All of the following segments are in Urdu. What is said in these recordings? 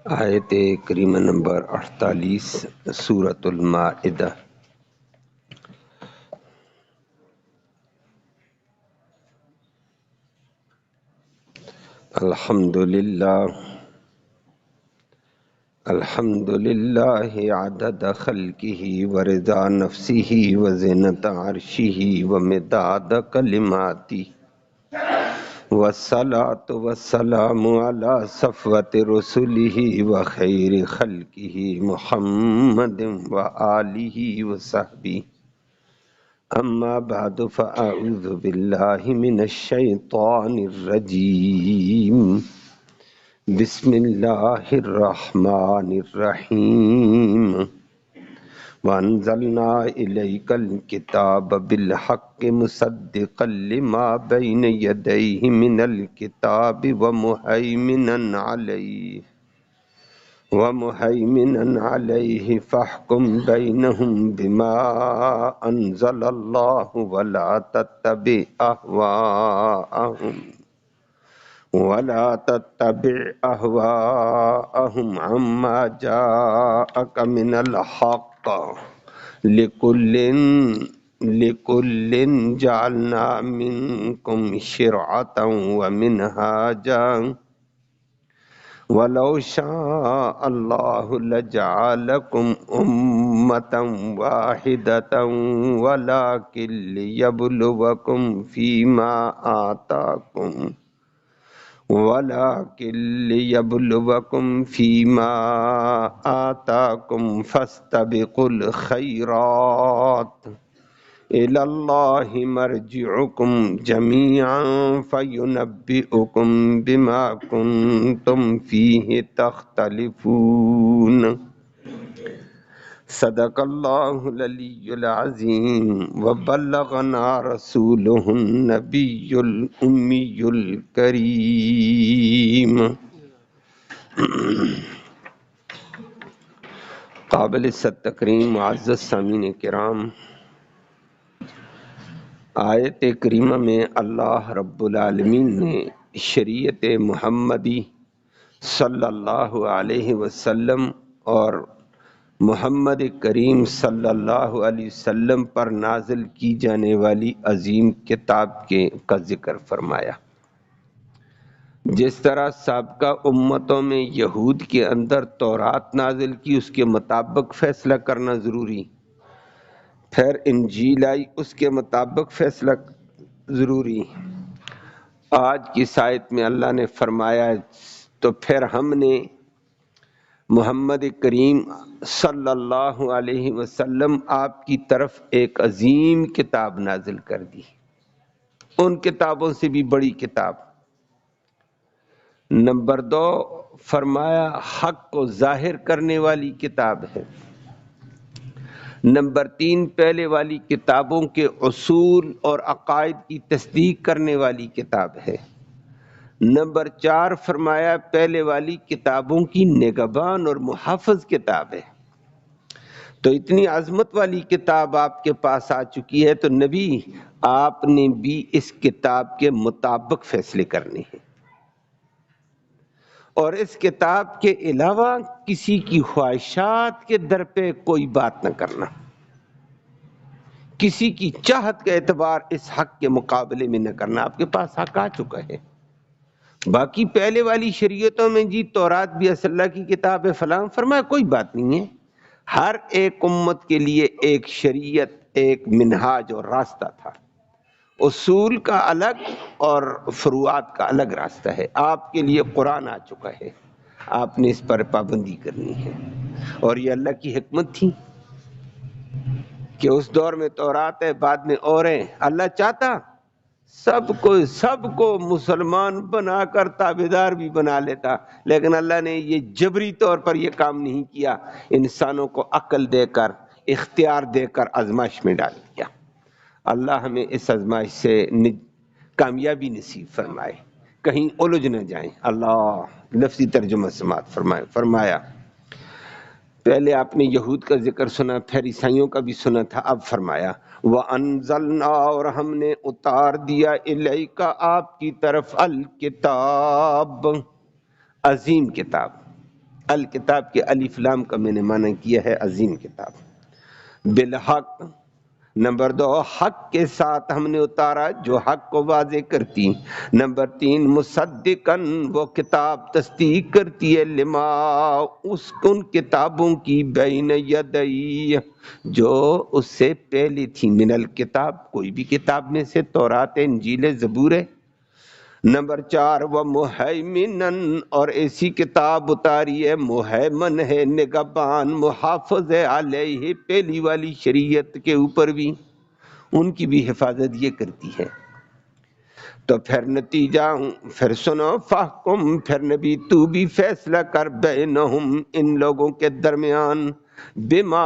آیت کریمہ نمبر 48 سورۃ المائدہ۔ الحمدللہ عدد خلقہ ورضا نفسہ وزنۃ عرشہ ومداد کلماتہ، والصلاة والسلام علی صفوۃ رسلہ وخیر خلقہ محمد وآلہ وصحبہ، اما بعد فاعوذ باللہ من الشیطان الرجیم، بسم اللہ الرحمن الرحیم، وانزلنا الیک الکتاب بالحق مصدقا لما بین یدیہ من الکتاب ومہیمنا علیہ فاحکم بینہم بما انزل اللہ ولا تتبع اہواءہم عما جاءک من الحق، لکل جعلنا منکم شرعۃ ومنہاجا وَلَوْ شَاءَ اللَّهُ لَجَعَلَكُمْ أُمَّةً وَاحِدَةً وَلَكِنْ لِيَبْلُوَكُمْ فِيمَا آتَاكُمْ فَاسْتَبِقُوا الْخَيْرَاتِ إِلَى اللَّهِ مَرْجِعُكُمْ جَمِيعًا فَيُنَبِّئُكُمْ بِمَا كُنْتُمْ فِيهِ تَخْتَلِفُونَ۔ صدق اللہ العلی العظیم، وبلغنا رسولہ النبی الامی الکریم۔ قابل تکریم معزز سامعین کرام، آیت کریمہ میں اللہ رب العالمین نے شریعت محمدی صلی اللہ علیہ وسلم اور محمد کریم صلی اللہ علیہ وسلم پر نازل کی جانے والی عظیم کتاب کا ذکر فرمایا۔ جس طرح سابقہ امتوں میں یہود کے اندر تورات نازل کی، اس کے مطابق فیصلہ کرنا ضروری، پھر انجیل آئی، اس کے مطابق فیصلہ ضروری۔ آج کی آیت میں اللہ نے فرمایا تو پھر ہم نے محمد کریم صلی اللہ علیہ وسلم آپ کی طرف ایک عظیم کتاب نازل کر دی، ان کتابوں سے بھی بڑی کتاب۔ نمبر 2 فرمایا حق کو ظاہر کرنے والی کتاب ہے۔ نمبر 3 پہلے والی کتابوں کے اصول اور عقائد کی تصدیق کرنے والی کتاب ہے۔ نمبر 4 فرمایا پہلے والی کتابوں کی نگہبان اور محافظ کتاب ہے۔ تو اتنی عظمت والی کتاب آپ کے پاس آ چکی ہے، تو نبی آپ نے بھی اس کتاب کے مطابق فیصلے کرنے ہیں، اور اس کتاب کے علاوہ کسی کی خواہشات کے در پہ کوئی بات نہ کرنا، کسی کی چاہت کا اعتبار اس حق کے مقابلے میں نہ کرنا۔ آپ کے پاس حق آ چکا ہے۔ باقی پہلے والی شریعتوں میں جی تورات بھی اصل اللہ کی کتاب ہے فلاں، فرمایا کوئی بات نہیں ہے۔ ہر ایک امت کے لیے ایک شریعت، ایک منہاج اور راستہ تھا، اصول کا الگ اور فروعات کا الگ راستہ ہے۔ آپ کے لیے قرآن آ چکا ہے، آپ نے اس پر پابندی کرنی ہے، اور یہ اللہ کی حکمت تھی کہ اس دور میں تورات ہے، بعد میں اور ہیں۔ اللہ چاہتا سب کو مسلمان بنا کر تابعدار بھی بنا لیتا، لیکن اللہ نے یہ جبری طور پر یہ کام نہیں کیا، انسانوں کو عقل دے کر، اختیار دے کر آزمائش میں ڈال دیا۔ اللہ ہمیں اس آزمائش سے کامیابی نصیب فرمائے، کہیں الجھ نہ جائیں۔ اللہ لفظی ترجمہ سماعت فرمایا پہلے آپ نے یہود کا ذکر سنا، پھر عیسائیوں کا بھی سنا تھا، اب فرمایا وَأَنزَلْنَا، اور ہم نے اتار دیا، الیک آپ کی طرف، الکتاب عظیم کتاب۔ الکتاب کے الف لام کا میں نے معنی کیا ہے عظیم کتاب۔ بالحق، نمبر 2 حق کے ساتھ ہم نے اتارا جو حق کو واضح کرتی۔ نمبر 3 مصدقاً، وہ کتاب تصدیق کرتی ہے لما، ان کتابوں کی بین یدی، جو اس سے پہلے تھی، من الکتاب، کوئی بھی کتاب میں سے، تورات ہے، انجیل ہے، زبور ہے۔ نمبر 4 وہ مہیمنن، اور ایسی کتاب اتاری ہے، مہیمن ہے، نگہبان، محافظ ہے، علیہ، پہلی والی شریعت کے اوپر بھی، ان کی بھی حفاظت یہ کرتی ہے۔ تو پھر نتیجہ، پھر سنو، فحکم، پھر نبی تو بھی فیصلہ کر، بینہم، ان لوگوں کے درمیان، بما،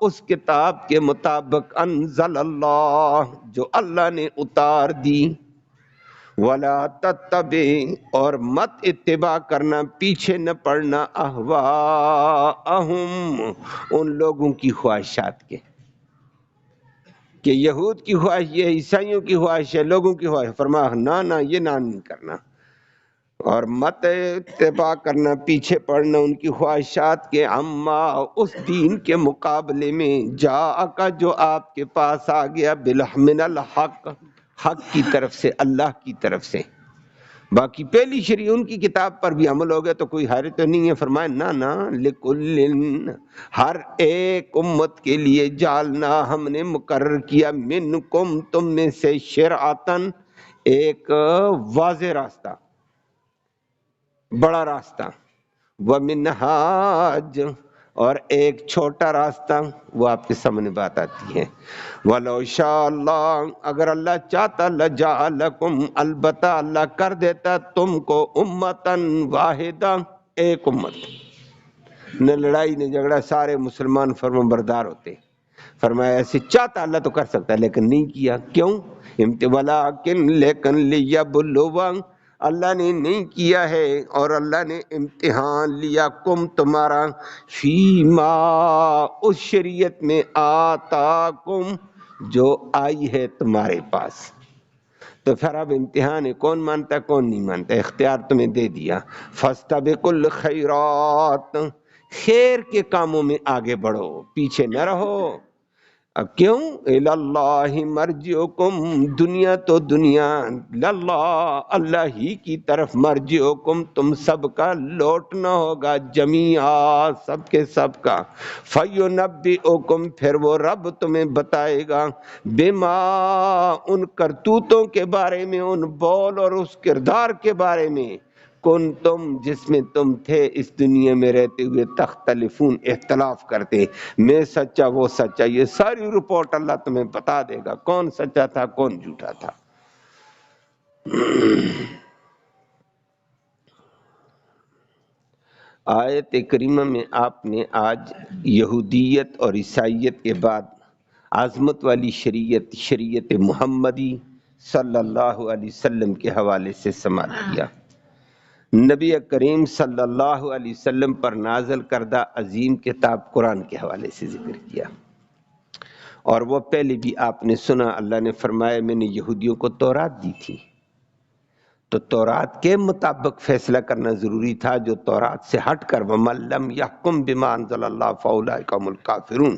اس کتاب کے مطابق، انزل اللہ، جو اللہ نے اتار دی، ولا تتبع، اور مت اتباع کرنا، پیچھے نہ پڑنا، اہواءہم، ان لوگوں کی خواہشات کے، کہ یہود کی خواہش یہ، عیسائیوں کی خواہش ہے، لوگوں کی خواہش، فرمایا نہ یہ نہیں کرنا، اور مت اتباع کرنا، پیچھے پڑنا ان کی خواہشات کے، اما، اس دین کے مقابلے میں، جاءک، جو آپ کے پاس آ گیا، من الحق، حق کی طرف سے، اللہ کی طرف سے۔ باقی پہلی شریعت ان کی کتاب پر بھی عمل ہو گیا تو کوئی حرج تو نہیں ہے، فرمایا نہ، لکل، ہر ایک امت کے لیے، جعلنا، ہم نے مقرر کیا، منکم، تم میں سے، شرعتن، ایک واضح راستہ، بڑا راستہ، ومنہاج، اور ایک چھوٹا راستہ، وہ آپ کے سامنے بات آتی ہے۔ وَلَوْ شَاءَ اللَّهُ، اگر اللہ چاہتا، لَجَعَلَكُمْ، البتہ اللہ کر دیتا تم کو، امتاً واحدہ، ایک امت، نہ لڑائی نہ جھگڑا، سارے مسلمان فرمانبردار ہوتے۔ فرمایا ایسے چاہتا اللہ تو کر سکتا ہے، لیکن نہیں کیا، کیوں؟ وَلَٰكِن، لیکن، لِيَبْلُوَ، اللہ نے نہیں کیا ہے، اور اللہ نے امتحان لیا، کم، تمہارا، فیما، اس شریعت میں، آتاکم، جو آئی ہے تمہارے پاس۔ تو پھر اب امتحان ہے، کون مانتا ہے کون نہیں مانتا، اختیار تمہیں دے دیا۔ فاستبقوا الخیرات، خیر کے کاموں میں آگے بڑھو، پیچھے نہ رہو۔ اب کیوں؟ اللہ مرجعکم، دنیا تو دنیا، اللہ، اللہ ہی کی طرف، مرجعکم، تم سب کا لوٹنا ہوگا، جمیعا، سب کے سب کا، فینبئکم، پھر وہ رب تمہیں بتائے گا، بما، ان کرتوتوں کے بارے میں، ان بول اور اس کردار کے بارے میں، کن تم، جس میں تم تھے اس دنیا میں رہتے ہوئے، تختلفون، اختلاف کرتے، میں سچا وہ سچا، یہ ساری رپورٹ اللہ تمہیں بتا دے گا، کون سچا تھا کون جھوٹا تھا۔ آیت کریمہ میں آپ نے آج یہودیت اور عیسائیت کے بعد عظمت والی شریعت، شریعت محمدی صلی اللہ علیہ وسلم کے حوالے سے سماعت کیا۔ نبی کریم صلی اللہ علیہ وسلم پر نازل کردہ عظیم کتاب قرآن کے حوالے سے ذکر کیا، اور وہ پہلے بھی آپ نے سنا، اللہ نے فرمایا میں نے یہودیوں کو تورات دی تھی، تو تورات کے مطابق فیصلہ کرنا ضروری تھا، جو تورات سے ہٹ کر، وَمَن لَّمْ يَحْكُم بِمَا أَنزَلَ اللَّهُ فَأُولَٰئِكَ هُمُ الْكَافِرُونَ،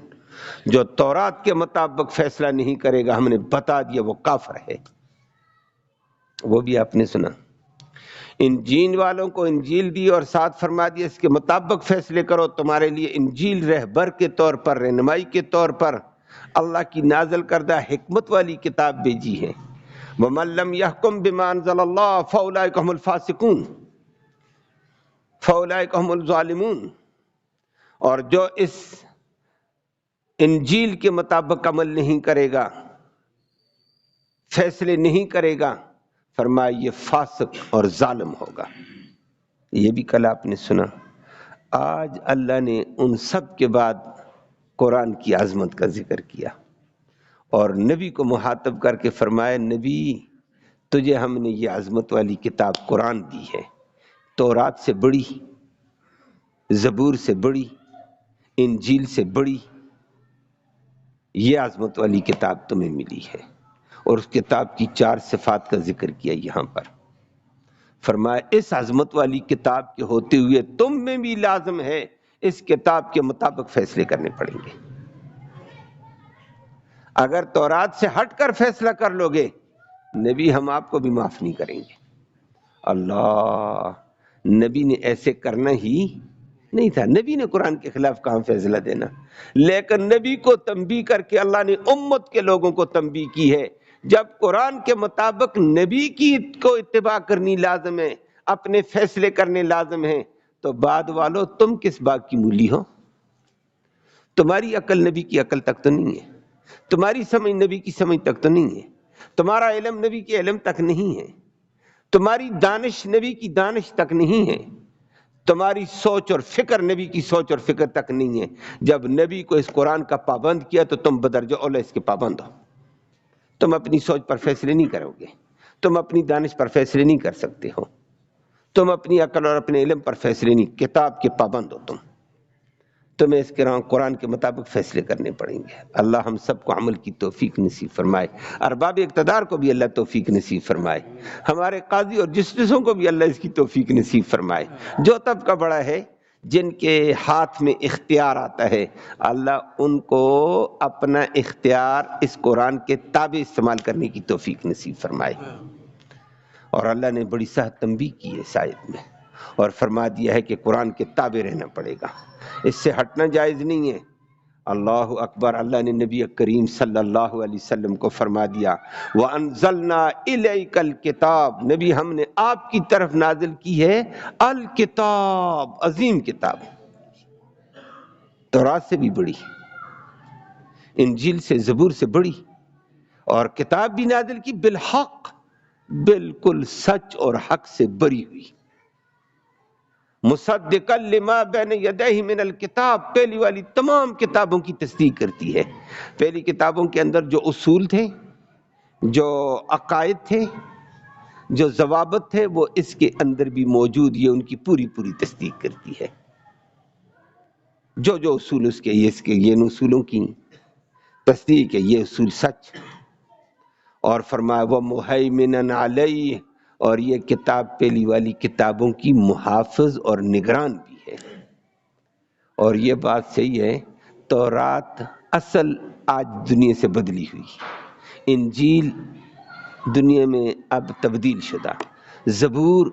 جو تورات کے مطابق فیصلہ نہیں کرے گا، ہم نے بتا دیا وہ کافر ہے، وہ بھی آپ نے سنا۔ انجیل والوں کو انجیل دی اور ساتھ فرما دیا اس کے مطابق فیصلے کرو، تمہارے لیے انجیل رہبر کے طور پر، رہنمائی کے طور پر اللہ کی نازل کردہ حکمت والی کتاب بھیجی ہے۔ وَمَن لَّمْ يَحْكُم بِمَا أَنزَلَ اللَّهُ فَأُولَٰئِكَ هُمُ الْفَاسِقُونَ، فَأُولَٰئِكَ هُمُ الظَّالِمُونَ، اور جو اس انجیل کے مطابق عمل نہیں کرے گا، فیصلے نہیں کرے گا، فرمایا یہ فاسق اور ظالم ہوگا۔ یہ بھی کل آپ نے سنا۔ آج اللہ نے ان سب کے بعد قرآن کی عظمت کا ذکر کیا، اور نبی کو مخاطب کر کے فرمایا، نبی تجھے ہم نے یہ عظمت والی کتاب قرآن دی ہے، تورات سے بڑی، زبور سے بڑی، انجیل سے بڑی، یہ عظمت والی کتاب تمہیں ملی ہے، اور اس کتاب کی 4 صفات کا ذکر کیا یہاں پر۔ فرمایا اس عظمت والی کتاب کے ہوتے ہوئے تم میں بھی لازم ہے اس کتاب کے مطابق فیصلے کرنے پڑیں گے. اگر تورات سے ہٹ کر فیصلہ کر لو گے نبی ہم آپ کو بھی معاف نہیں کریں گے. اللہ، نبی نے ایسے کرنا ہی نہیں تھا. نبی نے قرآن کے خلاف کہاں فیصلہ دینا، لیکن نبی کو تنبیہ کر کے اللہ نے امت کے لوگوں کو تنبیہ کی ہے. جب قرآن کے مطابق نبی کی کو اتباع کرنی لازم ہے، اپنے فیصلے کرنے لازم ہیں، تو بعد والو تم کس بات کی مولی ہو؟ تمہاری عقل نبی کی عقل تک تو نہیں ہے، تمہاری سمجھ نبی کی سمجھ تک تو نہیں ہے، تمہارا علم نبی کے علم تک نہیں ہے، تمہاری دانش نبی کی دانش تک نہیں ہے، تمہاری سوچ اور فکر نبی کی سوچ اور فکر تک نہیں ہے. جب نبی کو اس قرآن کا پابند کیا تو تم بدرجہ اولا اس کے پابند ہو. تم اپنی سوچ پر فیصلے نہیں کرو گے، تم اپنی دانش پر فیصلے نہیں کر سکتے ہو، تم اپنی عقل اور اپنے علم پر فیصلے نہیں، کتاب کے پابند ہو تمہیں اس قرآن کے مطابق فیصلے کرنے پڑیں گے. اللہ ہم سب کو عمل کی توفیق نصیب فرمائے، ارباب اقتدار کو بھی اللہ توفیق نصیب فرمائے، ہمارے قاضی اور جسٹسوں کو بھی اللہ اس کی توفیق نصیب فرمائے. جو طبقہ بڑا ہے، جن کے ہاتھ میں اختیار آتا ہے، اللہ ان کو اپنا اختیار اس قرآن کے تابع استعمال کرنے کی توفیق نصیب فرمائے. اور اللہ نے بڑی سخت تنبیہ کی ہے اس آیت میں، اور فرما دیا ہے کہ قرآن کے تابع رہنا پڑے گا، اس سے ہٹنا جائز نہیں ہے. اللہ اکبر. اللہ نے نبی کریم صلی اللہ علیہ وسلم کو فرما دیا وَأَنزَلْنَا إِلَيْكَ الْكِتَابَ، نبی ہم نے آپ کی طرف نازل کی ہے الکتاب، عظیم کتاب، تورات سے بھی بڑی، انجیل سے زبور سے بڑی، اور کتاب بھی نازل کی بالحق، بالکل سچ اور حق سے بری ہوئی. مصدقا لما بین یدیہ من الکتاب، پہلی والی تمام کتابوں کی تصدیق کرتی ہے. پہلی کتابوں کے اندر جو اصول تھے، جو عقائد تھے، جو ضوابط تھے، وہ اس کے اندر بھی موجود، یہ ان کی پوری پوری تصدیق کرتی ہے. جو جو اصول اس کے یہ اصولوں کی تصدیق ہے، یہ اصول سچ. اور فرمایا وَمُهَيْمِنًا عَلَيْهِ، اور یہ کتاب پہلی والی کتابوں کی محافظ اور نگران بھی ہے. اور یہ بات صحیح ہے، تورات اصل آج دنیا سے بدلی ہوئی، انجیل دنیا میں اب تبدیل شدہ، زبور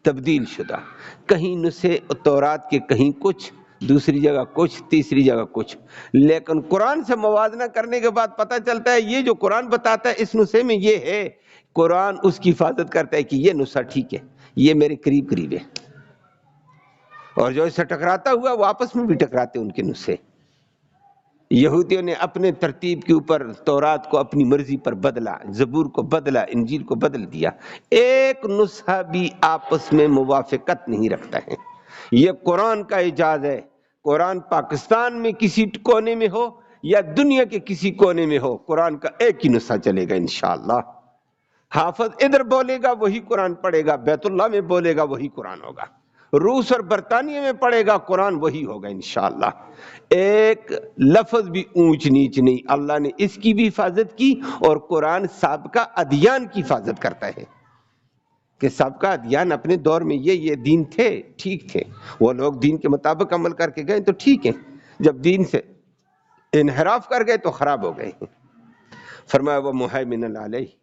تبدیل شدہ، کہیں نسخے تورات کے کہیں کچھ، دوسری جگہ کچھ، تیسری جگہ کچھ. لیکن قرآن سے موازنہ کرنے کے بعد پتہ چلتا ہے یہ جو قرآن بتاتا ہے اس نسخے میں یہ ہے، قرآن اس کی حفاظت کرتا ہے کہ یہ نسخہ ٹھیک ہے، یہ میرے قریب قریب ہے. اور جو اس سے ٹکراتا ہوا وہ آپس میں بھی ٹکراتے ان کے نسخے. یہودیوں نے اپنے ترتیب کے اوپر تورات کو اپنی مرضی پر بدلا، زبور کو بدلا، انجیل کو بدل دیا. ایک نسخہ بھی آپس میں موافقت نہیں رکھتا ہے. یہ قرآن کا اعجاز ہے. قرآن پاکستان میں کسی کونے میں ہو یا دنیا کے کسی کونے میں ہو، قرآن کا ایک ہی نسخہ چلے گا انشاءاللہ. حافظ ادھر بولے گا وہی قرآن پڑھے گا، بیت اللہ میں بولے گا وہی قرآن ہوگا، روس اور برطانیہ میں پڑھے گا قرآن وہی ہوگا انشاءاللہ. ایک لفظ بھی اونچ نیچ نہیں. اللہ نے اس کی بھی حفاظت کی، اور قرآن سابقہ ادیان کی حفاظت کرتا ہے کہ سابقہ ادیان اپنے دور میں یہ دین تھے، ٹھیک تھے، وہ لوگ دین کے مطابق عمل کر کے گئے تو ٹھیک ہے، جب دین سے انحراف کر گئے تو خراب ہو گئے. فرمایا وَمُهَيْمِنًا عَلَيْهِ،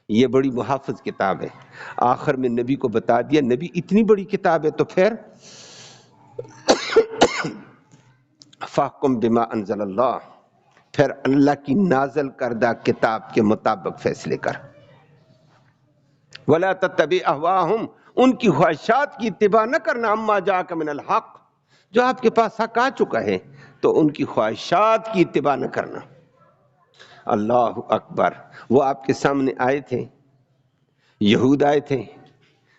یہ بڑی محافظ کتاب ہے. آخر میں نبی کو بتا دیا نبی اتنی بڑی کتاب ہے تو پھر فَاحْكُمْ بِمَا أَنزَلَ اللَّهُ، پھر اللہ کی نازل کردہ کتاب کے مطابق فیصلے کر. وَلَا تَتَّبِعْ أَهْوَاءَهُمْ، ان کی خواہشات کی اتباع نہ کرنا، عَمَّا جَاءَكَ مِنَ الْحَقِّ، جو آپ کے پاس حق آ چکا ہے تو ان کی خواہشات کی اتباع نہ کرنا. اللہ اکبر. وہ آپ کے سامنے آئے تھے، یہود آئے تھے،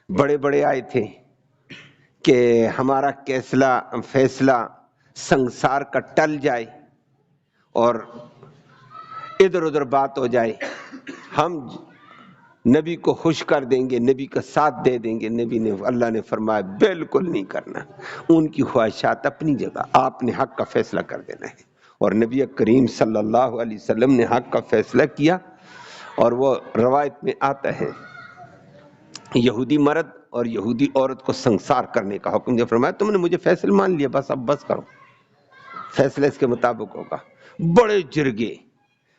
بڑے بڑے آئے تھے کہ ہمارا فیصلہ سنسار کا ٹل جائے اور ادھر ادھر بات ہو جائے، ہم نبی کو خوش کر دیں گے، نبی کا ساتھ دے دیں گے. اللہ نے فرمایا بالکل نہیں کرنا. ان کی خواہشات اپنی جگہ، آپ نے حق کا فیصلہ کر دینا ہے. اور نبی کریم صلی اللہ علیہ وسلم نے حق کا فیصلہ کیا. اور وہ روایت میں آتا ہے یہودی مرد اور یہودی عورت کو سنسار کرنے کا حکم دیا، فرمایا تم نے مجھے فیصل مان لیا، بس اب بس کرو، فیصلہ اس کے مطابق ہوگا۔ بڑے جرگے،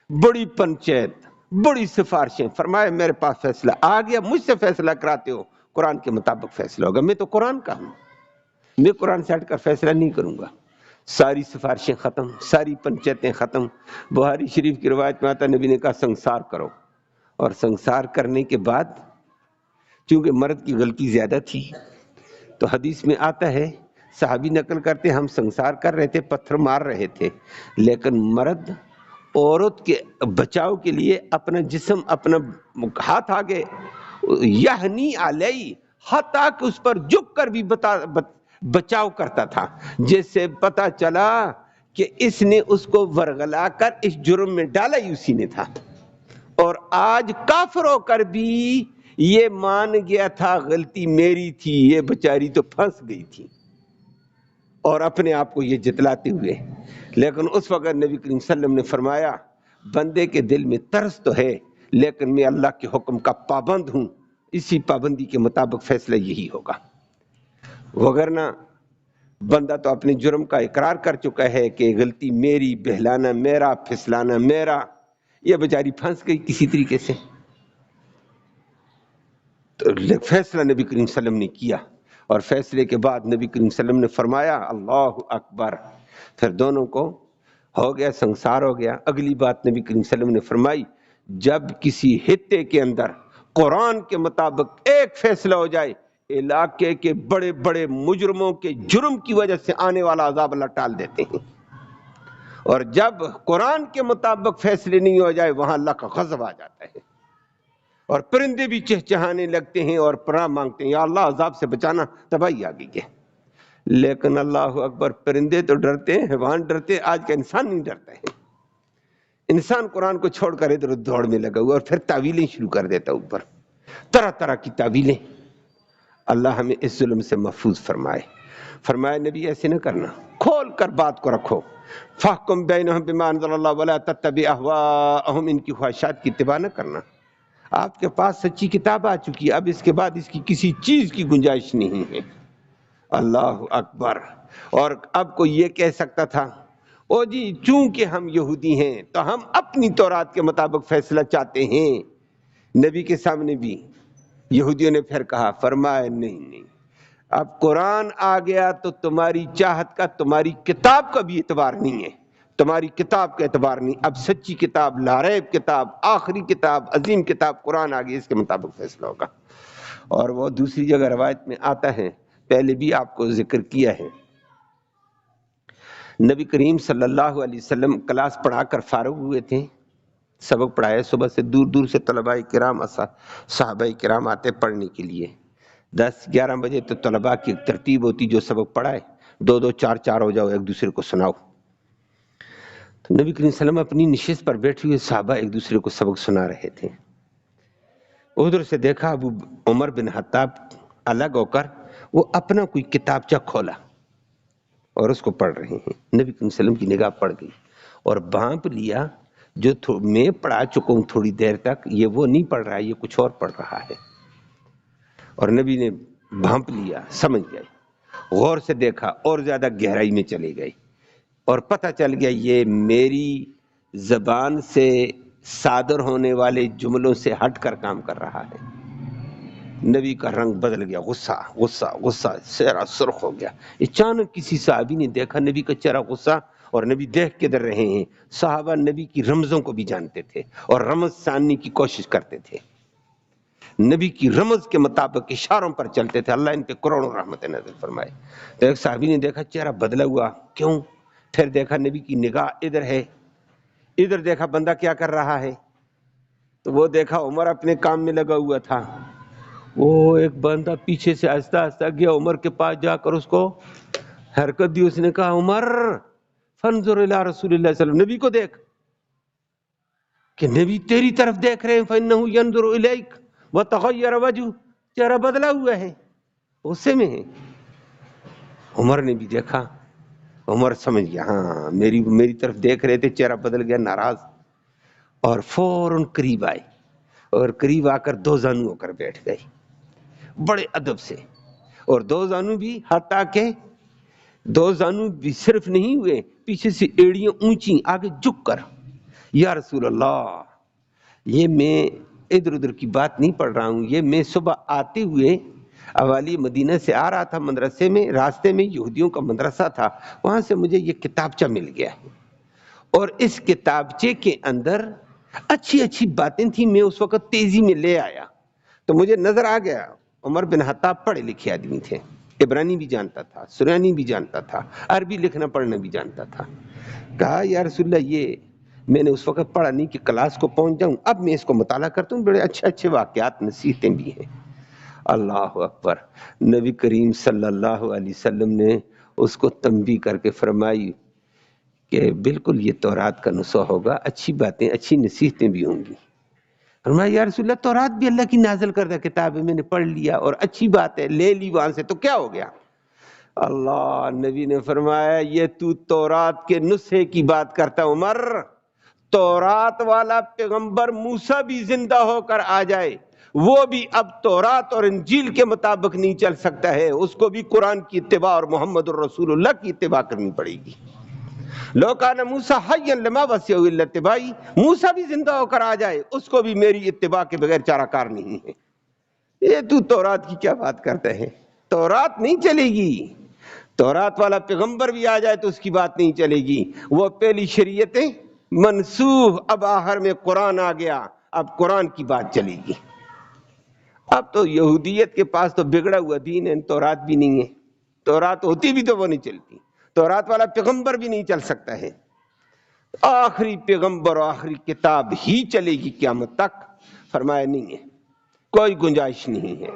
بڑی پنچایت، بڑی سفارشیں، فرمایا میرے پاس فیصلہ آ گیا، مجھ سے فیصلہ کراتے ہو، قرآن کے مطابق فیصلہ ہوگا، میں تو قرآن کا ہوں، میں قرآن سے ہٹ کر فیصلہ نہیں کروں گا۔ ساری سفارشیں ختم، ساری پنچایتیں ختم۔ بخاری شریف کی روایت میں آتا نبی نے کہا سنسار کرو، اور سنسار کرنے کے بعد چونکہ مرد کی غلطی زیادہ تھی تو حدیث میں آتا ہے، صحابی نقل کرتے ہم سنسار کر رہے تھے، پتھر مار رہے تھے، لیکن مرد عورت کے بچاؤ کے لیے اپنا جسم، اپنا ہاتھ آگے، یہنی علیہ، حتیٰ کہ اس پر جھک کر بھی بچاؤ کرتا تھا، جس سے پتا چلا کہ اس نے اس کو ورغلا کر اس جرم میں ڈالا ہی اسی نے تھا، اور آج کافر ہو کر بھی یہ مان گیا تھا غلطی میری تھی، یہ بیچاری تو پھنس گئی تھی، اور اپنے آپ کو یہ جتلاتے ہوئے۔ لیکن اس وقت نبی کریم صلی اللہ علیہ وسلم نے فرمایا بندے کے دل میں ترس تو ہے لیکن میں اللہ کے حکم کا پابند ہوں، اسی پابندی کے مطابق فیصلہ یہی ہوگا، وگرنہ بندہ تو اپنے جرم کا اقرار کر چکا ہے کہ غلطی میری، بہلانا میرا، پھسلانا میرا، یہ بیچاری پھنس گئی کسی طریقے سے۔ تو فیصلہ نبی کریم صلی اللہ علیہ وسلم نے کیا، اور فیصلے کے بعد نبی کریم صلی اللہ علیہ وسلم نے فرمایا اللہ اکبر، پھر دونوں کو ہو گیا، سنسار ہو گیا۔ اگلی بات نبی کریم صلی اللہ علیہ وسلم نے فرمائی، جب کسی خطے کے اندر قرآن کے مطابق ایک فیصلہ ہو جائے، علاقے کے بڑے بڑے مجرموں کے جرم کی وجہ سے آنے والا عذاب اللہ ٹال دیتے ہیں، اور جب قرآن کے مطابق فیصلے نہیں ہو جائے وہاں اللہ کا غضب آ جاتا ہے، اور پرندے بھی چہچہانے لگتے ہیں اور پناہ مانگتے ہیں، یا اللہ عذاب سے بچانا، تباہی آ گئی ہے۔ لیکن اللہ اکبر، پرندے تو ڈرتے ہیں، حیوان ڈرتے ہیں، آج کا انسان نہیں ڈرتا ہے۔ انسان قرآن کو چھوڑ کر ادھر دوڑ میں لگا ہوا اور پھر تعویلیں شروع کر دیتا اوپر، طرح طرح کی تعویلیں۔ اللہ ہمیں اس ظلم سے محفوظ فرمائے۔ فرمایا نبی ایسے نہ کرنا، کھول کر بات کو رکھو، فاحکم بینہم بما انزل اللہ ولا تتبع اہواءہم، ان کی خواہشات کی اتباع نہ کرنا۔ آپ کے پاس سچی کتاب آ چکی ہے، اب اس کے بعد اس کی کسی چیز کی گنجائش نہیں ہے۔ اللہ اکبر۔ اور اب کوئی یہ کہہ سکتا تھا او جی چونکہ ہم یہودی ہیں تو ہم اپنی تورات کے مطابق فیصلہ چاہتے ہیں۔ نبی کے سامنے بھی یہودیوں نے پھر کہا، فرمایا نہیں، اب قرآن آ گیا تو تمہاری چاہت کا، تمہاری کتاب کا بھی اعتبار نہیں ہے، تمہاری کتاب کا اعتبار نہیں، اب سچی کتاب، لاریب کتاب، آخری کتاب، عظیم کتاب قرآن آ گئی، اس کے مطابق فیصلہ ہوگا۔ اور وہ دوسری جگہ روایت میں آتا ہے، پہلے بھی آپ کو ذکر کیا ہے، نبی کریم صلی اللہ علیہ وسلم کلاس پڑھا کر فارغ ہوئے تھے، سبق پڑھائے، صبح سے دور دور سے طلباء کرام، صحابہ کرام آتے پڑھنے کے لیے، 10-11 بجے تو طلباء کی ایک ترتیب ہوتی جو سبق پڑھائے، 2-2 4-4 ہو جاؤ، ایک دوسرے کو سناؤ۔ تو نبی کریم صلی اللہ علیہ وسلم اپنی نشست پر بیٹھے ہوئے صحابہ ایک دوسرے کو سبق سنا رہے تھے، ادھر سے دیکھا ابو عمر بن خطاب الگ ہو کر وہ اپنا کوئی کتابچہ کھولا اور اس کو پڑھ رہے ہیں۔ نبی کریم صلی اللہ علیہ وسلم کی نگاہ پڑ گئی اور بھانپ لیا، جو میں پڑھا چکا ہوں تھوڑی دیر تک، یہ وہ نہیں پڑھ رہا ہے، یہ کچھ اور پڑھ رہا ہے۔ اور نبی نے بھانپ لیا، سمجھ گئے، غور سے دیکھا اور زیادہ گہرائی میں چلے گئے، اور پتہ چل گیا یہ میری زبان سے صادر ہونے والے جملوں سے ہٹ کر کام کر رہا ہے۔ نبی کا رنگ بدل گیا، غصہ غصہ غصہ، چہرہ سرخ ہو گیا۔ اچانک کسی صحابی نے دیکھا نبی کا چہرہ غصہ، اور نبی دیکھ کے ڈر رہے ہیں۔ صحابہ نبی کی رمزوں کو بھی جانتے تھے اور رمز جاننے کی کوشش کرتے تھے، نبی کی رمز کے مطابق اشاروں پر چلتے تھے، اللہ ان پہ کروڑوں رحمت نازل فرمائے۔ تو ایک صحابی نے دیکھا چہرہ بدلا ہوا، کیوں؟ پھر دیکھا نبی کی نگاہ ادھر ہے، ادھر دیکھا بندہ کیا کر رہا ہے، تو وہ دیکھا عمر اپنے کام میں لگا ہوا تھا، وہ ایک بندہ پیچھے سے آہستہ آہستہ گیا، عمر کے پاس جا کر اس کو حرکت دی، اس نے کہا عمر فانظر الی رسول اللہ صلی اللہ علیہ وسلم، نبی کو دیکھ، کہ نبی تیری طرف دیکھ رہے ہیں، فإنہ ینظر الیک وتغیر وجہ، چہرہ بدلا ہوا ہے، غصے میں ہے۔ عمر نے بھی دیکھا، عمر سمجھ گیا ہاں میری طرف دیکھ رہے تھے، چہرہ بدل گیا، ناراض، اور فوراً قریب آئے اور قریب آ کر دو زانو ہو کر بیٹھ گئے۔ بڑے ادب سے، اور دو زانو بھی، حتیٰ کہ دو زانو بھی صرف نہیں ہوئے، پیچھے سے ایڑیاں اونچی آگے جھک کر، یا رسول اللہ، یہ میں ادھر ادھر کی بات نہیں پڑھ رہا ہوں، یہ میں صبح آتے ہوئے اوالی مدینہ سے آ رہا تھا، مدرسے میں راستے میں یہودیوں کا مدرسہ تھا، وہاں سے مجھے یہ کتابچہ مل گیا، اور اس کتابچے کے اندر اچھی اچھی باتیں تھیں، میں اس وقت تیزی میں لے آیا تو مجھے نظر آ گیا عمر بن خطاب پڑھے لکھے آدمی تھے، عبرانی بھی جانتا تھا، سریانی بھی جانتا تھا، عربی لکھنا پڑھنا بھی جانتا تھا۔ کہا یا رسول اللہ، یہ میں نے اس وقت پڑھا نہیں کہ کلاس کو پہنچ جاؤں، اب میں اس کو مطالعہ کرتا ہوں، بڑے اچھے اچھے واقعات نصیحتیں بھی ہیں۔ اللہ اکبر، نبی کریم صلی اللہ علیہ وسلم نے اس کو تنبیہ کر کے فرمائی کہ بالکل یہ تورات کا نسخہ ہوگا، اچھی باتیں اچھی نصیحتیں بھی ہوں گی۔ فرمایا یا رسول اللہ، تورات بھی اللہ کی نازل کردہ کتاب ہے، میں نے پڑھ لیا اور اچھی بات ہے، لے لی وہاں سے، تو کیا ہو گیا؟ اللہ نبی نے فرمایا یہ تو تورات کے نسخے کی بات کرتا عمر، تورات والا پیغمبر موسیٰ بھی زندہ ہو کر آ جائے، وہ بھی اب تورات اور انجیل کے مطابق نہیں چل سکتا ہے، اس کو بھی قرآن کی اتباع اور محمد الرسول اللہ کی اتباع کرنی پڑے گی۔ لو کان موسیٰ حیا لما وسعہ الا اتباعی، موسیٰ بھی زندہ ہو کر آ جائے، اس کو بھی میری اتباع کے بغیر چارہ کار نہیں ہے۔ یہ تو تورات کی کیا بات کرتا ہے؟ تورات نہیں چلے گی، تورات والا پیغمبر بھی آ جائے تو اس کی بات نہیں چلے گی، وہ پہلی شریعتیں منسوخ، اب آخر میں قرآن آ گیا، اب قرآن کی بات چلے گی۔ اب تو یہودیت کے پاس تو بگڑا ہوا دین ہے، تورات بھی نہیں ہے، تورات ہوتی بھی تو وہ نہیں چلتی، تورات والا پیغمبر بھی نہیں چل سکتا ہے، آخری پیغمبر اور آخری کتاب ہی چلے گی قیامت تک۔ فرمایا نہیں ہے، کوئی گنجائش نہیں ہے۔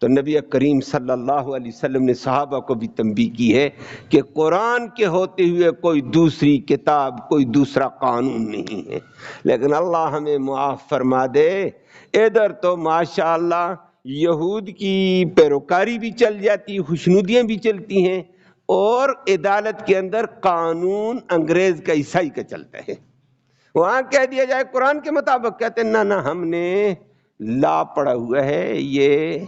تو نبی کریم صلی اللہ علیہ وسلم نے صحابہ کو بھی تنبیہ کی ہے کہ قرآن کے ہوتے ہوئے کوئی دوسری کتاب، کوئی دوسرا قانون نہیں ہے۔ لیکن اللہ ہمیں معاف فرما دے، ادھر تو ماشاءاللہ یہود کی پیروکاری بھی چل جاتی، خوشنودیاں بھی چلتی ہیں، اور عدالت کے اندر قانون انگریز کا عیسائی کا چلتا ہے۔ وہاں کہہ دیا جائے قرآن کے مطابق، کہتے ہیں نہ ہم نے لا پڑا ہوا ہے، یہ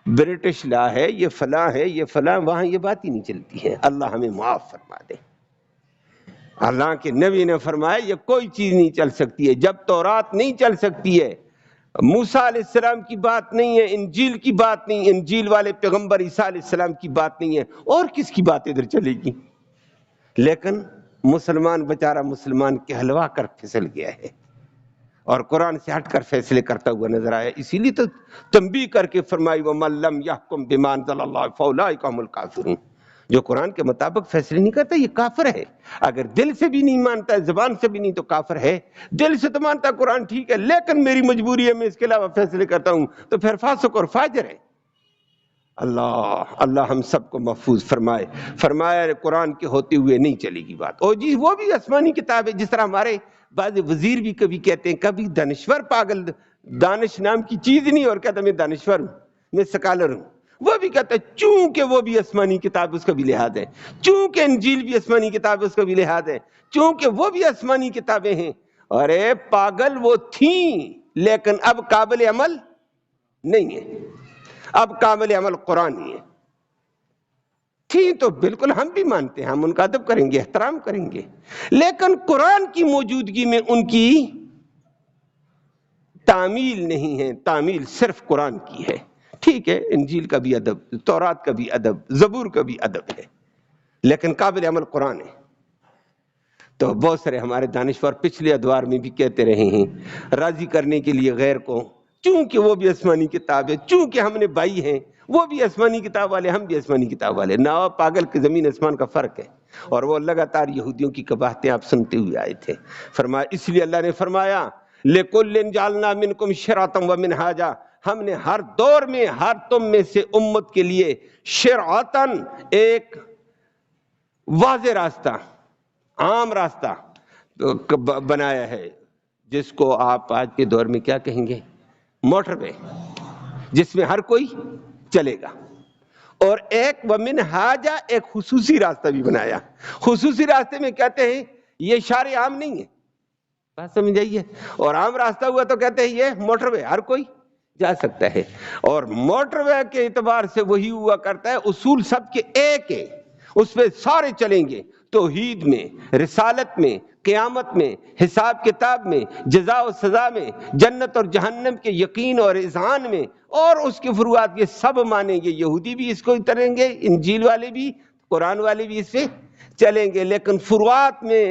برٹش لا ہے، یہ فلاں ہے، یہ فلاں، وہاں یہ بات ہی نہیں چلتی ہے۔ اللہ ہمیں معاف فرما دے۔ اللہ کے نبی نے فرمایا یہ کوئی چیز نہیں چل سکتی ہے، جب تورات نہیں چل سکتی ہے، موسیٰ علیہ السلام کی بات نہیں ہے، انجیل کی بات نہیں، انجیل والے پیغمبر عیسیٰ علیہ السلام کی بات نہیں ہے، اور کس کی بات ادھر چلے گی؟ لیکن مسلمان بیچارہ مسلمان کہلوا کر پھسل گیا ہے اور قرآن سے ہٹ کر فیصلے کرتا ہوا نظر آیا، اسی لیے تو تنبیہ کر کے فرمائی وَمَن لَّمْ يَحْكُم بِمَا أَنزَلَ اللَّهُ فَأُولَٰئِكَ هُمُ الْكَافِرُونَ۔ جو قرآن کے مطابق فیصلے نہیں کرتا یہ کافر ہے، اگر دل سے بھی نہیں مانتا ہے، زبان سے بھی نہیں، تو کافر ہے۔ دل سے تو مانتا ہے قرآن ٹھیک ہے، لیکن میری مجبوری ہے، میں اس کے علاوہ فیصلے کرتا ہوں، تو پھر فاسق اور فاجر ہے۔ اللہ ہم سب کو محفوظ فرمائے۔ فرمایا قرآن کے ہوتے ہوئے نہیں چلے گی بات، اور جی وہ بھی آسمانی کتاب ہے، جس طرح ہمارے بعض وزیر بھی کبھی کہتے ہیں، کبھی دانشور پاگل، دانش نام کی چیز نہیں، اور کہتا میں دانشور ہوں، میں سکالر ہوں، وہ بھی کہتا ہے چونکہ وہ بھی آسمانی کتاب، اس کا بھی لحاظ ہے، چونکہ انجیل بھی آسمانی کتاب ہے، اس کا بھی لحاظ ہے، چونکہ وہ بھی آسمانی کتابیں ہیں۔ ارے پاگل، وہ تھیں لیکن اب قابل عمل نہیں ہے، اب قابل عمل قرآن ہی ہے۔ تھی تو بالکل ہم بھی مانتے ہیں، ہم ان کا ادب کریں گے، احترام کریں گے، لیکن قرآن کی موجودگی میں ان کی تعمیل نہیں ہے، تعمیل صرف قرآن کی ہے۔ ٹھیک ہے، انجیل کا بھی ادب، تورات کا بھی ادب، زبور کا بھی ادب ہے، لیکن قابل عمل قرآن ہے۔ تو بہت سارے ہمارے دانشور پچھلے ادوار میں بھی کہتے رہے ہیں، راضی کرنے کے لیے غیر کو، چونکہ وہ بھی آسمانی کتاب ہے، چونکہ ہم نے بھائی ہیں، وہ بھی آسمانی کتاب والے، ہم بھی آسمانی کتاب والے۔ نہ پاگل کے زمین آسمان کا فرق ہے۔ اور وہ لگاتار یہودیوں کی قباحتیں آپ سنتے ہوئے آئے تھے۔ فرمایا، اس لیے اللہ نے فرمایا لِكُلٍّ جَعَلْنَا مِنْكُمْ شِرْعَةً وَمِنْهَاجًا، ہم نے ہر دور میں ہر تم میں سے امت کے لیے شرعتاً، ایک واضح راستہ، عام راستہ بنایا ہے، جس کو آپ آج کے دور میں کیا کہیں گے؟ موٹر وے، جس میں ہر کوئی چلے گا۔ اور ایک ومنہاجا، ایک خصوصی راستہ بھی بنایا۔ خصوصی راستے میں کہتے ہیں یہ شارع عام نہیں ہے، بات سمجھ آئیے، اور عام راستہ ہوا تو کہتے ہیں یہ موٹر وے، ہر کوئی جا سکتا ہے۔ اور موٹر وے کے اعتبار سے وہی ہوا کرتا ہے، اصول سب کے ایک ہے، اس پہ سارے چلیں گے، توحید میں، رسالت میں، قیامت میں، حساب کتاب میں، جزا و سزا میں، جنت اور جہنم کے یقین اور اذعان میں، اور اس کے فروعات، یہ سب مانیں گے۔ یہودی بھی اس کو کریں گے، انجیل والے بھی، قرآن والے بھی اس پہ چلیں گے، لیکن فروعات میں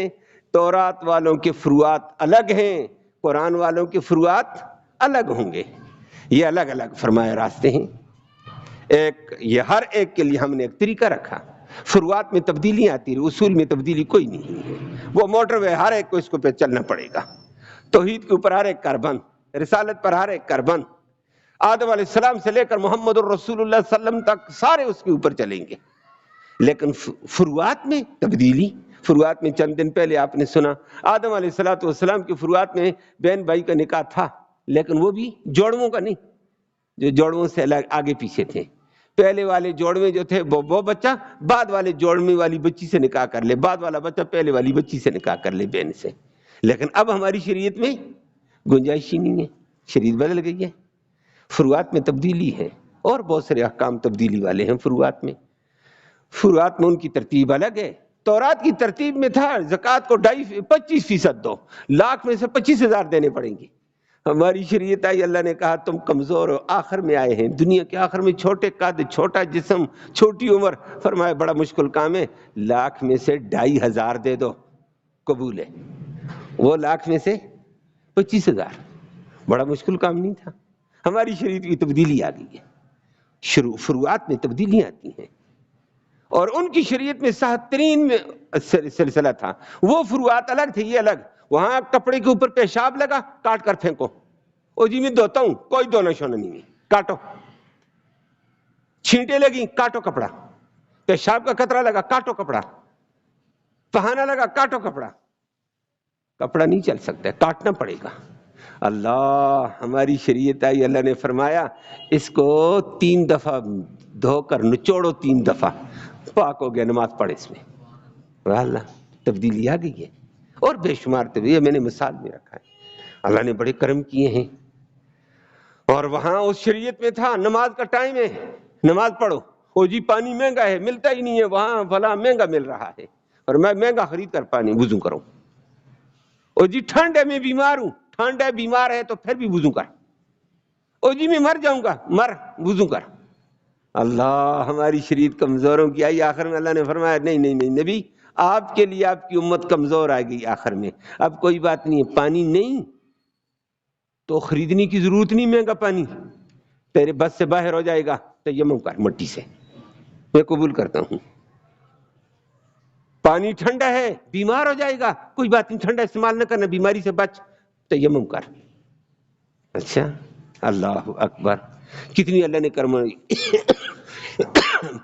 تورات والوں کے فروعات الگ ہیں، قرآن والوں کے فروعات الگ ہوں گے۔ یہ الگ الگ فرمایا راستے ہیں، یہ ہر ایک کے لیے ہم نے ایک طریقہ رکھا۔ فروعات میں تبدیلیاں آتی رہی، اصول میں تبدیلی کوئی نہیں ہے۔ وہ موٹر وے ہر ایک کو اس کو پہ چلنا پڑے گا، توحید کے اوپر ہر ایک کار بند، رسالت پر ہر ایک کار بند، آدم علیہ السلام سے لے کر محمد الرسول اللہ صلی اللہ علیہ وسلم تک سارے اس کے اوپر چلیں گے۔ لیکن فروعات میں تبدیلی، فروعات میں چند دن پہلے آپ نے سنا آدم علیہ السلام کے فروعات میں بہن بھائی کا نکاح تھا، لیکن وہ بھی جوڑووں کا نہیں، جو جوڑووں سے آگے پیچھے تھے۔ پہلے والے جوڑوے جو تھے وہ بچہ بعد والے جوڑوے والی بچی سے نکاح کر لے، بعد والا بچہ پہلے والی بچی سے نکاح کر لے، بہن سے۔ لیکن اب ہماری شریعت میں گنجائش ہی نہیں ہے، شریعت بدل گئی ہے، فروعات میں تبدیلی ہے، اور بہت سارے احکام تبدیلی والے ہیں فروعات میں۔ فروعات میں ان کی ترتیب الگ ہے۔ تورات کی ترتیب میں تھا زکوٰۃ کو 25% دو، لاکھ میں سے 25,000 دینے پڑیں گے۔ ہماری شریعت آئی، اللہ نے کہا تم کمزور ہو، آخر میں آئے ہیں، دنیا کے آخر میں، چھوٹے قد، چھوٹا جسم، چھوٹی عمر، فرمایا بڑا مشکل کام ہے، لاکھ میں سے 2,500 دے دو، قبول ہے۔ وہ لاکھ میں سے 25,000، بڑا مشکل کام نہیں تھا۔ ہماری شریعت کی تبدیلی آ گئی ہے، فروعات میں تبدیلیاں آتی ہیں، اور ان کی شریعت میں 7 میں سلسلہ تھا، وہ فروعات الگ تھے، یہ الگ۔ وہاں کپڑے کے اوپر پیشاب لگا، کاٹ کر پھینکو، او جی میں دھوتا ہوں، کوئی دھونا شونا نہیں ہے، کاٹو۔ چھینٹے لگی، کاٹو کپڑا۔ پیشاب کا قطرہ لگا، کاٹو کپڑا۔ پہانا لگا، کاٹو کپڑا۔ کپڑا نہیں چل سکتا، کاٹنا پڑے گا۔ اللہ، ہماری شریعت آئی، اللہ نے فرمایا اس کو 3 دفعہ دھو کر نچوڑو، 3 دفعہ، پاک ہو گیا، نماز پڑھے اس میں۔ اللہ، تبدیلی آ گئی ہے، اور بے شمار تبدیلی، میں نے مثال میں رکھا ہے، اللہ نے بڑے کرم کیے ہیں۔ اور وہاں اس شریعت میں تھا نماز کا ٹائم ہے، نماز پڑھو، او جی پانی مہنگا ہے، ملتا ہی نہیں ہے، وہاں فلاں مہنگا مل رہا ہے، اور میں مہنگا خرید کر پانی وضو کروں۔ او جی ٹھنڈ ہے، میں بیمار ہوں، ٹھنڈ ہے، بیمار ہے تو پھر بھی وضو کر۔ او جی میں مر جاؤں گا، مر، وضو کر۔ اللہ، ہماری شریعت کمزوروں کی آئی، آخر میں اللہ نے فرمایا نہیں نہیں نہیں نبی، آپ کے لیے آپ کی امت کمزور آئے گی آخر میں، اب کوئی بات نہیں ہے، پانی نہیں تو خریدنے کی ضرورت نہیں، مہنگا پانی تیرے بس سے باہر ہو جائے گا، تیمم کر مٹی سے، میں قبول کرتا ہوں۔ پانی ٹھنڈا ہے، بیمار ہو جائے گا، کوئی بات نہیں، ٹھنڈا استعمال نہ کرنا، بیماری سے بچ، تیمم کر۔ اچھا، اللہ اکبر، کتنی اللہ نے کرم۔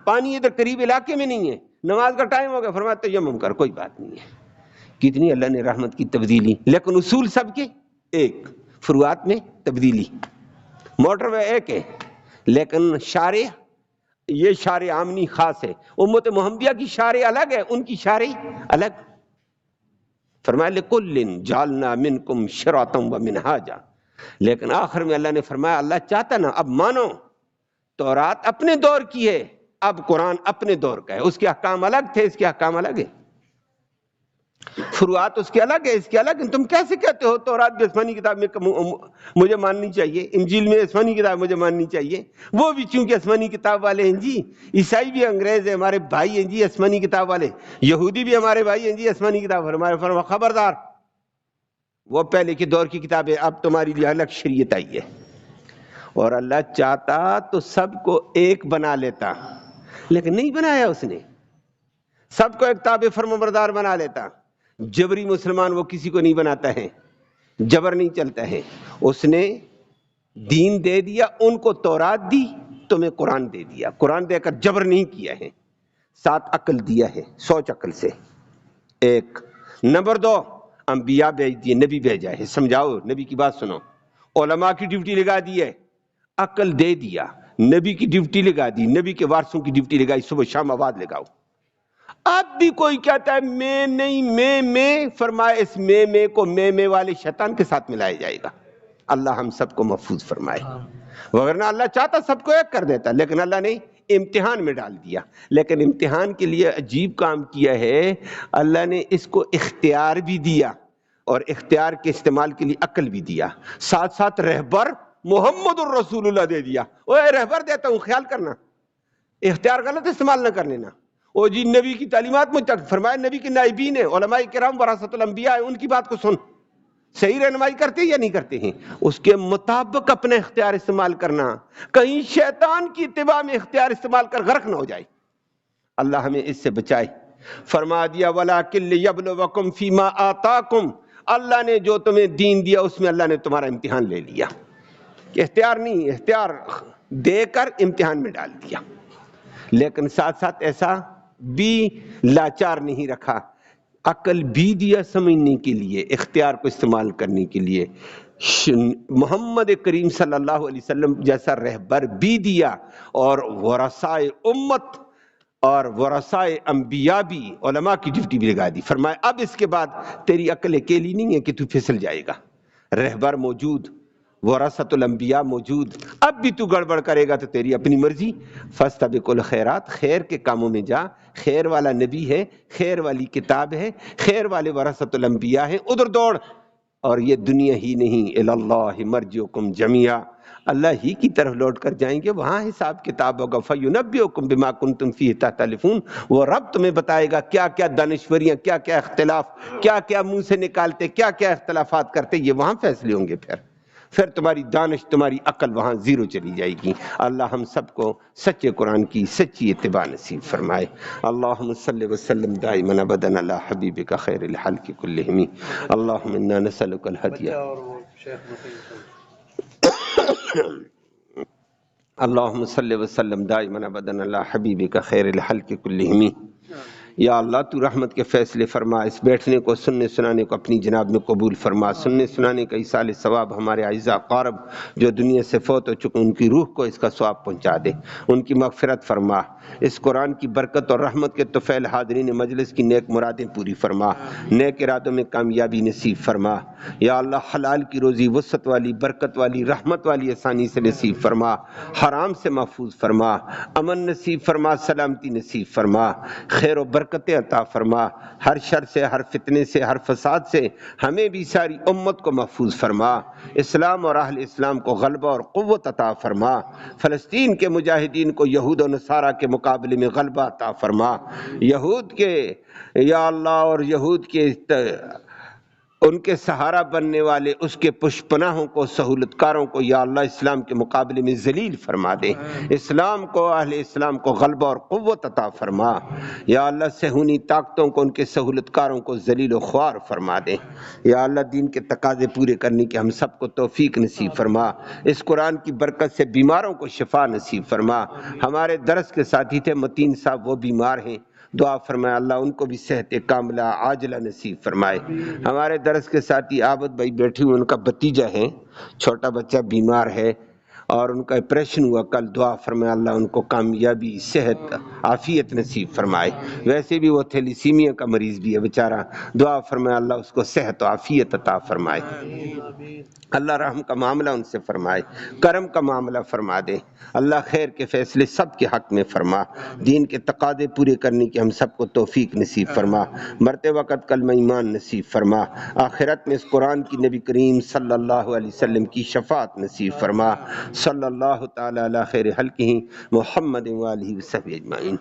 پانی ادھر قریب علاقے میں نہیں ہے، نماز کا ٹائم ہو گیا، فرمایا تیمم کر، کوئی بات نہیں ہے۔ کتنی اللہ نے رحمت کی تبدیلی، لیکن اصول سب کے ایک، فروعات میں تبدیلی۔ موٹر وے ایک ہے، لیکن شارع، یہ شارع عامنی خاص ہے، امت محمدیہ کی شارع الگ ہے، ان کی شارع الگ۔ فرمایا لِكُلٍّ جَعَلْنَا مِنْكُمْ شِرْعَةً وَمِنْهَاجًا، لیکن آخر میں اللہ نے فرمایا، اللہ چاہتا نا اب مانو، تورات اپنے دور کی ہے، اب قرآن اپنے دور کا ہے، اس کے احکام الگ تھے، اس کے احکام الگ ہیں، فروعات اس کے الگ ہے، اس کے الگ ہیں۔ تم کیسے کہتے ہو تورات بھی آسمانی کتاب میں مجھے ماننی چاہیے، انجیل میں آسمانی کتاب مجھے ماننی چاہیے؟ وہ بھی چونکہ آسمانی کتاب والے ہیں جی، عیسائی بھی انگریز ہیں ہمارے بھائی ہیں جی آسمانی کتاب والے، یہودی بھی ہمارے بھائی ہیں جی آسمانی کتاب، ہمارے فرما خبردار، وہ پہلے کے دور کی کتابیں، اب تمہاری لیے الگ شریعت آئی ہے۔ اور اللہ چاہتا تو سب کو ایک بنا لیتا، لیکن نہیں بنایا اس نے، سب کو ایک تابع فرمانبردار بنا لیتا۔ جبری مسلمان وہ کسی کو نہیں بناتا ہے، جبر نہیں چلتا ہے، اس نے دین دے دیا، ان کو تورات دی، تمہیں قرآن دے دیا، قرآن دے کر جبر نہیں کیا ہے، 7 عقل دیا ہے، سوچ عقل سے، ایک۔ نمبر 2، انبیاء بھیج دیے، نبی بھیجا ہے، سمجھاؤ، نبی کی بات سنو، علماء کی ڈیوٹی لگا دی ہے، عقل دے دیا، نبی کی ڈیوٹی لگا دی، نبی کے وارثوں کی ڈیوٹی لگائی، صبح شام آواز لگاؤ۔ اب بھی کوئی کہتا ہے میں نہیں، میں، فرمایا اس میں کو میں والے شیطان کے ساتھ ملایا جائے گا۔ اللہ ہم سب کو محفوظ فرمائے۔ وغیرہ اللہ چاہتا سب کو ایک کر دیتا، لیکن اللہ نے امتحان میں ڈال دیا۔ لیکن امتحان کے لیے عجیب کام کیا ہے، اللہ نے اس کو اختیار بھی دیا اور اختیار کے استعمال کے لیے عقل بھی دیا، ساتھ ساتھ رہبر محمد الرسول اللہ دے دیا۔ اوے رہبر دیتا ہوں، خیال کرنا، اختیار غلط استعمال نہ کر لینا۔ او جی نبی کی تعلیمات میں فرمایا نبی کے نائبین ہیں، علماء کرام وراثت الانبیاء ہیں، ان کی بات کو سن، صحیح رہنمائی کرتے ہیں یا نہیں کرتے ہیں، اس کے مطابق اپنا اختیار استعمال کرنا، کہیں شیطان کی اتباع میں اختیار استعمال کر غرق نہ ہو جائے۔ اللہ ہمیں اس سے بچائے۔ فرما دیا وَلَٰكِن لِيَبْلُوَكُمْ فِي مَا آتَاكُمْ، اللہ نے جو تمہیں دین دیا اس میں اللہ نے تمہارا امتحان لے لیا، اختیار نہیں، اختیار دے کر امتحان میں ڈال دیا، لیکن ساتھ ساتھ ایسا بھی لاچار نہیں رکھا، عقل بھی دیا سمجھنے کے لیے، اختیار کو استعمال کرنے کے لیے، محمد کریم صلی اللہ علیہ وسلم جیسا رہبر بھی دیا، اور ورثائے امت اور ورثائے انبیاء بھی، علماء کی ڈیوٹی بھی لگا دی۔ فرمایا اب اس کے بعد تیری عقل اکیلی نہیں ہے کہ تو پھسل جائے گا، رہبر موجود، ورثۃ الانبیاء موجود، اب بھی تو گڑبڑ کرے گا تو تیری اپنی مرضی۔ فاستبقوا الخیرات، خیر کے کاموں میں جا، خیر والا نبی ہے، خیر والی کتاب ہے، خیر والے ورثۃ الانبیاء ہیں، ادھر دوڑ۔ اور یہ دنیا ہی نہیں، الی اللہ مرجعکم جمیعا، اللہ ہی کی طرف لوٹ کر جائیں گے، وہاں حساب کتاب ہوگا۔ فینبئکم بما کنتم فیہ تختلفون، وہ رب تمہیں بتائے گا کیا کیا دانشوریاں، کیا کیا اختلاف، کیا کیا منہ سے نکالتے، کیا کیا اختلافات کرتے، یہ وہاں فیصلے ہوں گے۔ پھر تمہاری دانش، تمہاری عقل وہاں زیرو چلی جائے گی۔ اللہ ہم سب کو سچے قرآن کی سچی اتباع نصیب فرمائے۔ اللہم صلی وسلم دائما ابدا علی حبیبک خیر الخلق کلہم، اللہم انا نسألک الہدی، اللہم صلی وسلم دائما ابدا علی حبیبک خیر الخلق کلہم۔ یا اللہ تو رحمت کے فیصلے فرما، اس بیٹھنے کو سننے سنانے کو اپنی جناب میں قبول فرما، سننے سنانے کا ایصال ثواب ہمارے اعزاء اقارب جو دنیا سے فوت ہو چکے ان کی روح کو اس کا ثواب پہنچا دے، ان کی مغفرت فرما، اس قرآن کی برکت اور رحمت کے طفیل حاضرین مجلس کی نیک مرادیں پوری فرما، نیک ارادوں میں کامیابی نصیب فرما۔ یا اللہ حلال کی روزی وسعت والی، برکت والی، رحمت والی آسانی سے نصیب فرما، حرام سے محفوظ فرما، امن نصیب فرما، سلامتی نصیب فرما، خیر و برکتیں عطا فرما، ہر شر سے، ہر فتنے سے، ہر فساد سے ہمیں بھی ساری امت کو محفوظ فرما، اسلام اور اہل اسلام کو غلبہ اور قوت عطا فرما، فلسطین کے مجاہدین کو یہود و نصارہ کے مقابلے میں غلبہ عطا فرما، یہود کے یا اللہ اور یہود کے ان کے سہارا بننے والے اس کے پشپناہوں کو، سہولت کاروں کو یا اللہ اسلام کے مقابلے میں ذلیل فرما دے، اسلام کو، اہل اسلام کو غلبہ اور قوت عطا فرما، یا اللہ صہیونی طاقتوں کو، ان کے سہولت کاروں کو ذلیل و خوار فرما دے، یا اللہ دین کے تقاضے پورے کرنے کی ہم سب کو توفیق نصیب فرما، اس قرآن کی برکت سے بیماروں کو شفا نصیب فرما۔ ہمارے درس کے ساتھی تھے متین صاحب، وہ بیمار ہیں، دعا فرمائے اللہ ان کو بھی صحت کاملہ عاجلہ نصیب فرمائے۔ ہمارے درس کے ساتھی عابد بھائی بیٹھی ہوئے، ان کا بھتیجا ہے، چھوٹا بچہ بیمار ہے اور ان کا آپریشن ہوا کل، دعا فرمائے اللہ ان کو کامیابی، صحت، عافیت نصیب فرمائے۔ ویسے بھی وہ تھیلیسیمیا کا مریض بھی ہے بیچارہ، دعا فرمائے اللہ اس کو صحت و عافیت عطا فرمائے۔ اللہ رحم کا معاملہ ان سے فرمائے، کرم کا معاملہ فرما دے، اللہ خیر کے فیصلے سب کے حق میں فرما، دین کے تقاضے پورے کرنے کی ہم سب کو توفیق نصیب فرما، مرتے وقت کلمہ ایمان نصیب فرما، آخرت میں اس قرآن کی نبی کریم صلی اللہ علیہ وسلم کی شفاعت نصیب فرما۔ صلی اللہ تعالی علی خیر خلقہ محمد و آلہ وصحبہ اجمعین۔